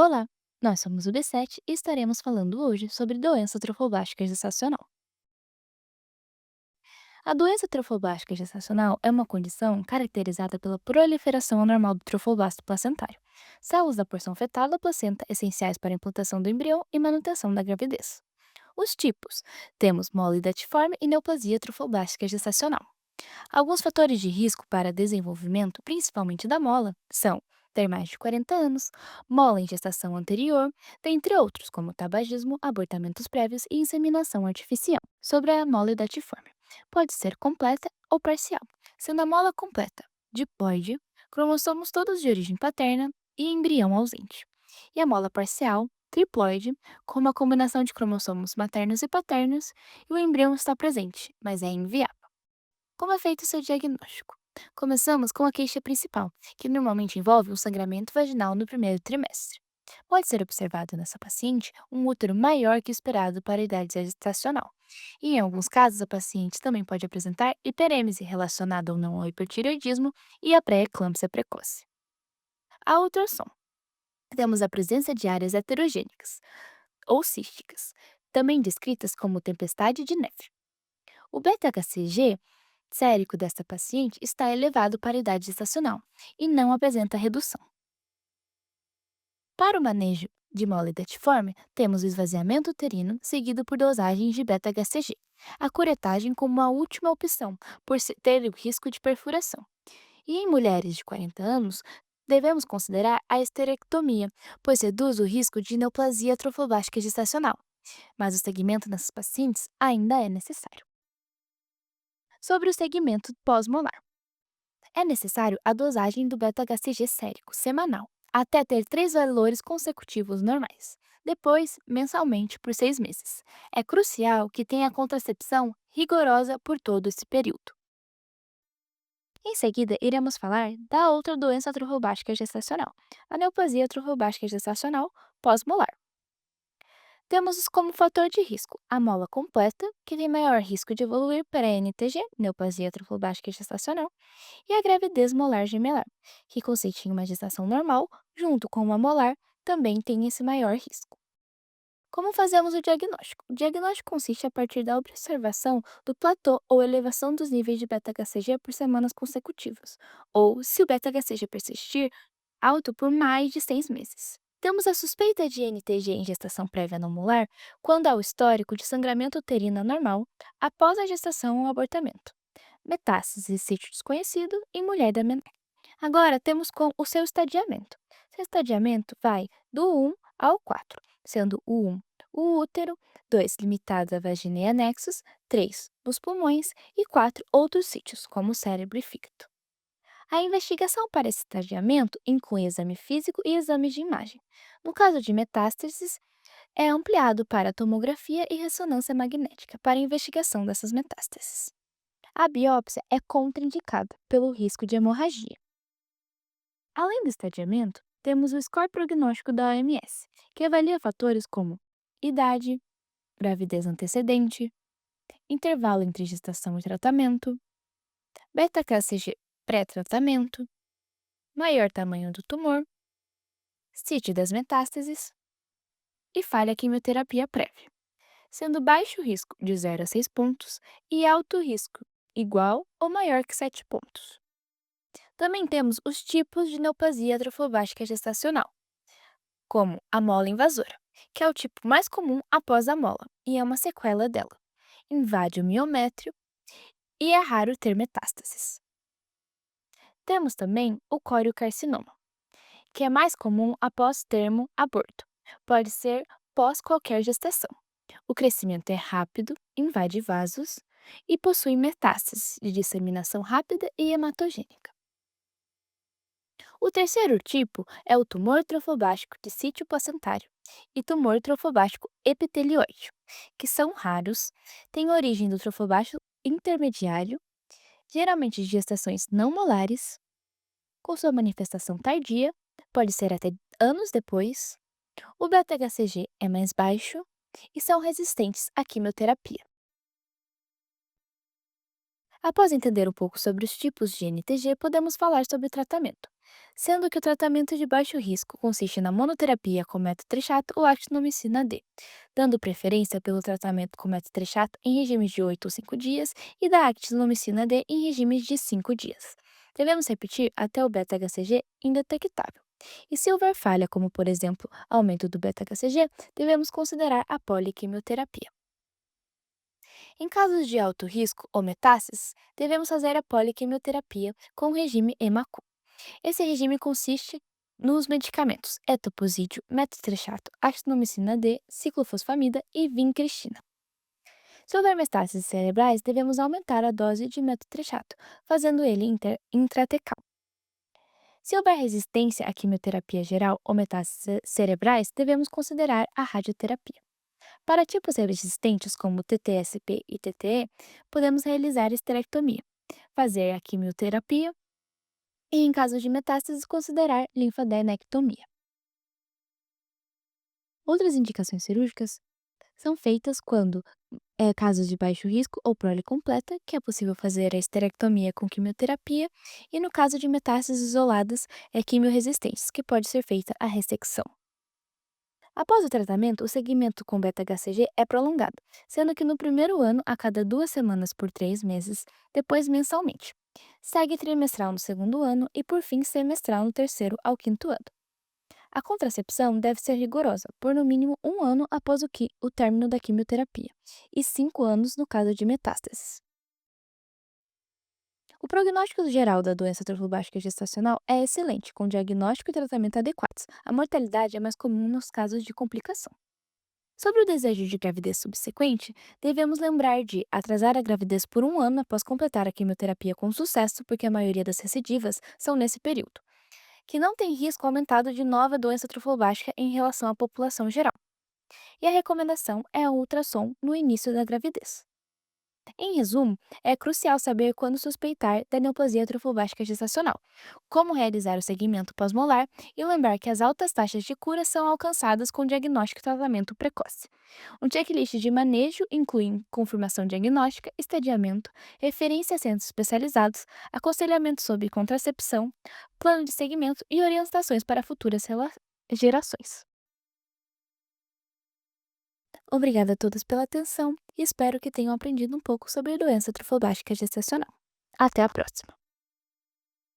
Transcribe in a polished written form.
Olá, nós somos o B7 e estaremos falando hoje sobre doença trofobástica gestacional. A doença trofobástica gestacional é uma condição caracterizada pela proliferação anormal do trofoblasto placentário, células da porção fetal da placenta essenciais para a implantação do embrião e manutenção da gravidez. Os tipos: temos mole datiforme e neoplasia trofoblástica gestacional. Alguns fatores de risco para desenvolvimento, principalmente da mola, são ter mais de 40 anos, mola em gestação anterior, dentre outros, como tabagismo, abortamentos prévios e inseminação artificial. Sobre a mola datiforme, pode ser completa ou parcial, sendo a mola completa diploide, cromossomos todos de origem paterna e embrião ausente. E a mola parcial, triploide, com uma combinação de cromossomos maternos e paternos, e o embrião está presente, mas é inviável. Como é feito o seu diagnóstico? Começamos com a queixa principal, que normalmente envolve um sangramento vaginal no primeiro trimestre. Pode ser observado nessa paciente um útero maior que o esperado para a idade gestacional. E em alguns casos, a paciente também pode apresentar hiperêmese relacionada ou não ao hipertireoidismo e à pré-eclâmpsia precoce. A ultrassom. Temos a presença de áreas heterogênicas, ou císticas, também descritas como tempestade de neve. O beta-HCG sérico desta paciente está elevado para a idade gestacional e não apresenta redução. Para o manejo de mole detiforme, temos o esvaziamento uterino seguido por dosagens de beta-HCG. A curetagem como a última opção, por ter o risco de perfuração. E em mulheres de 40 anos, devemos considerar a esterectomia, pois reduz o risco de neoplasia trofobástica gestacional, mas o segmento nessas pacientes ainda é necessário. Sobre o segmento pós-molar. É necessário a dosagem do beta-HCG sérico semanal, até ter 3 valores consecutivos normais. Depois, mensalmente por 6 meses. É crucial que tenha contracepção rigorosa por todo esse período. Em seguida, iremos falar da outra doença trofobástica gestacional, a neoplasia trofobástica gestacional pós-molar. Temos como fator de risco a mola completa, que tem maior risco de evoluir para a NTG, neoplasia trofobástica gestacional, e a gravidez molar gemelar, que consiste em uma gestação normal, junto com uma molar, também tem esse maior risco. Como fazemos o diagnóstico? O diagnóstico consiste a partir da observação do platô ou elevação dos níveis de beta-HCG por semanas consecutivas, ou, se o beta-HCG persistir, alto por mais de 6 meses. Temos a suspeita de NTG em gestação prévia não molar quando há o histórico de sangramento uterino anormal após a gestação ou abortamento. Metástase e sítio desconhecido em mulher da menor. Agora temos com o seu estadiamento. Seu estadiamento vai do 1 ao 4, sendo o 1 o útero, 2 limitado à vagina e anexos, 3 nos pulmões e 4 outros sítios, como o cérebro e fígado. A investigação para esse estadiamento inclui exame físico e exames de imagem. No caso de metástases, é ampliado para tomografia e ressonância magnética para a investigação dessas metástases. A biópsia é contraindicada pelo risco de hemorragia. Além do estadiamento, temos o score prognóstico da OMS, que avalia fatores como idade, gravidez antecedente, intervalo entre gestação e tratamento, beta-KCG pré-tratamento, maior tamanho do tumor, sítio das metástases e falha quimioterapia prévia, sendo baixo risco de 0 a 6 pontos e alto risco igual ou maior que 7 pontos. Também temos os tipos de neoplasia trofobástica gestacional, como a mola invasora, que é o tipo mais comum após a mola e é uma sequela dela. Invade o miométrio e é raro ter metástases. Temos também o coriocarcinoma, que é mais comum após termo aborto. Pode ser pós qualquer gestação. O crescimento é rápido, invade vasos e possui metástases de disseminação rápida e hematogênica. O terceiro tipo é o tumor trofobástico de sítio placentário e tumor trofobástico epitelioide, que são raros, têm origem do trofobástico intermediário, geralmente de gestações não molares, com sua manifestação tardia, pode ser até anos depois. O beta-HCG é mais baixo e são resistentes à quimioterapia. Após entender um pouco sobre os tipos de NTG, podemos falar sobre o tratamento. sendo que o tratamento de baixo risco consiste na monoterapia com metotrexato ou actinomicina D, dando preferência pelo tratamento com metotrexato em regimes de 8 ou 5 dias e da actinomicina D em regimes de 5 dias. Devemos repetir até o beta-HCG indetectável. E se houver falha, como por exemplo aumento do beta-HCG, devemos considerar a poliquimioterapia. Em casos de alto risco ou metástases, devemos fazer a poliquimioterapia com o regime EMACU. Esse regime consiste nos medicamentos etoposídeo, metotrexato, actinomicina D, ciclofosfamida e vincristina. Se houver metástases cerebrais, devemos aumentar a dose de metotrexato, fazendo ele intratecal. Se houver resistência à quimioterapia geral ou metástases cerebrais, devemos considerar a radioterapia. Para tipos resistentes como TTSP e TTE, podemos realizar esterectomia, fazer a quimioterapia e, em caso de metástases, considerar linfadenectomia. Outras indicações cirúrgicas são feitas quando é casos de baixo risco ou prole completa, que é possível fazer a esterectomia com quimioterapia, e no caso de metástases isoladas, quimioresistentes, que pode ser feita a ressecção. Após o tratamento, o segmento com beta-HCG é prolongado, sendo que no primeiro ano, a cada 2 semanas por 3 meses, depois mensalmente. Segue trimestral no segundo ano e, por fim, semestral no terceiro ao quinto ano. A contracepção deve ser rigorosa, por no mínimo 1 ano após o término da quimioterapia, e 5 anos no caso de metástases. O prognóstico geral da doença trofobástica gestacional é excelente, com diagnóstico e tratamento adequados. A mortalidade é mais comum nos casos de complicação. Sobre o desejo de gravidez subsequente, devemos lembrar de atrasar a gravidez por 1 ano após completar a quimioterapia com sucesso, porque a maioria das recidivas são nesse período, que não tem risco aumentado de nova doença trofobástica em relação à população geral. E a recomendação é a ultrassom no início da gravidez. Em resumo, é crucial saber quando suspeitar da neoplasia trofobástica gestacional, como realizar o segmento pós-molar e lembrar que as altas taxas de cura são alcançadas com diagnóstico e tratamento precoce. Um checklist de manejo inclui confirmação diagnóstica, estadiamento, referência a centros especializados, aconselhamento sobre contracepção, plano de segmento e orientações para futuras gerações. Obrigada a todos pela atenção e espero que tenham aprendido um pouco sobre a doença trofobástica gestacional. Até a próxima!